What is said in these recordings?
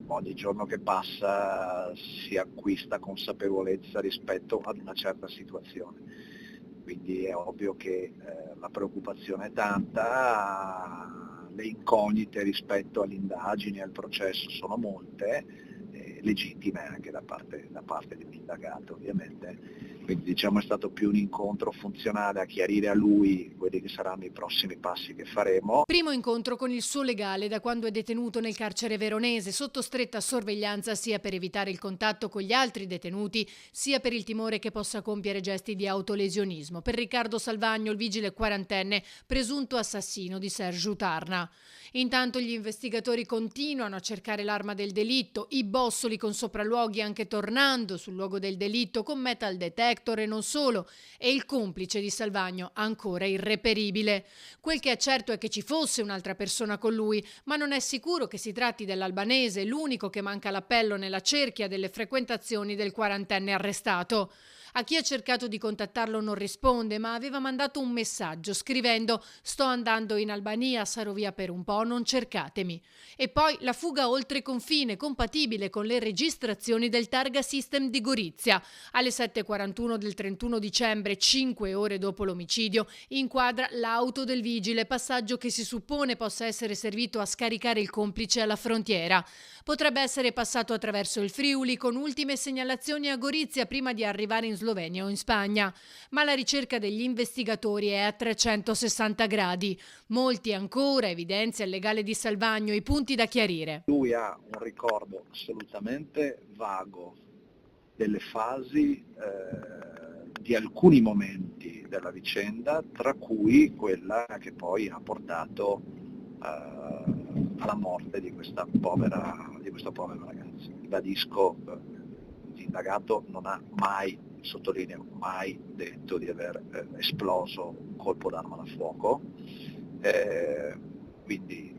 ogni giorno che passa si acquista consapevolezza rispetto ad una certa situazione. Quindi è ovvio che la preoccupazione è tanta, le incognite rispetto alle indagini e al processo sono molte, legittime anche da parte dell'indagato ovviamente. Quindi diciamo è stato più un incontro funzionale a chiarire a lui quelli che saranno i prossimi passi che faremo. Primo incontro con il suo legale da quando è detenuto nel carcere veronese, sotto stretta sorveglianza sia per evitare il contatto con gli altri detenuti, sia per il timore che possa compiere gesti di autolesionismo. Per Riccardo Salvagno, il vigile quarantenne, presunto assassino di Sergiu Tarna. Intanto gli investigatori continuano a cercare l'arma del delitto, i bossoli con sopralluoghi anche tornando sul luogo del delitto con metal detector e non solo, e il complice di Salvagno ancora irreperibile. Quel che è certo è che ci fosse un'altra persona con lui, ma non è sicuro che si tratti dell'albanese, l'unico che manca l'appello nella cerchia delle frequentazioni del quarantenne arrestato. A chi ha cercato di contattarlo non risponde, ma aveva mandato un messaggio scrivendo: «Sto andando in Albania, sarò via per un po', non cercatemi». E poi la fuga oltre confine, compatibile con le registrazioni del Targa System di Gorizia. Alle 7:41 del 31 dicembre, 5 ore dopo l'omicidio, inquadra l'auto del vigile, passaggio che si suppone possa essere servito a scaricare il complice alla frontiera. Potrebbe essere passato attraverso il Friuli con ultime segnalazioni a Gorizia prima di arrivare in Slovenia o in Spagna. Ma la ricerca degli investigatori è a 360 gradi. Molti ancora, evidenzia il legale di Salvagno, i punti da chiarire. Lui ha un ricordo assolutamente vago delle fasi di alcuni momenti della vicenda, tra cui quella che poi ha portato alla morte di questa povera ragazza. Ribadisco, l'indagato non ha mai, sottolineo, mai detto di aver esploso un colpo d'arma da fuoco, quindi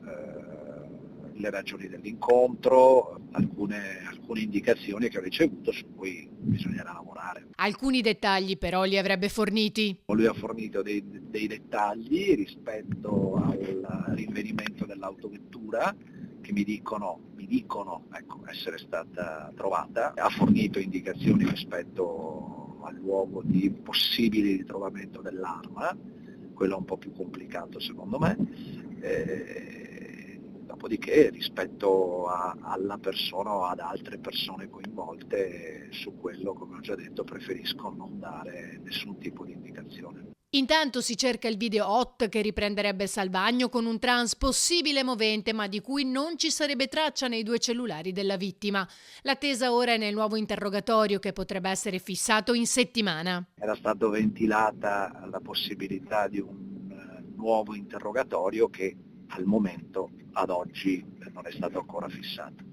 le ragioni dell'incontro, alcune indicazioni che ho ricevuto su cui bisognerà lavorare. Alcuni dettagli però li avrebbe forniti. Lui ha fornito dei dettagli rispetto al rinvenimento dell'autovettura che mi dicono ecco, essere stata trovata, ha fornito indicazioni rispetto al luogo di possibile ritrovamento dell'arma, quello è un po' più complicato secondo me. Dopodiché rispetto alla persona o ad altre persone coinvolte, su quello, come ho già detto, preferisco non dare nessun tipo di indicazione. Intanto si cerca il video hot che riprenderebbe Salvagno con un trans possibile movente ma di cui non ci sarebbe traccia nei 2 cellulari della vittima. L'attesa ora è nel nuovo interrogatorio che potrebbe essere fissato in settimana. Era stata ventilata la possibilità di un nuovo interrogatorio che al momento, ad oggi, non è stato ancora fissato.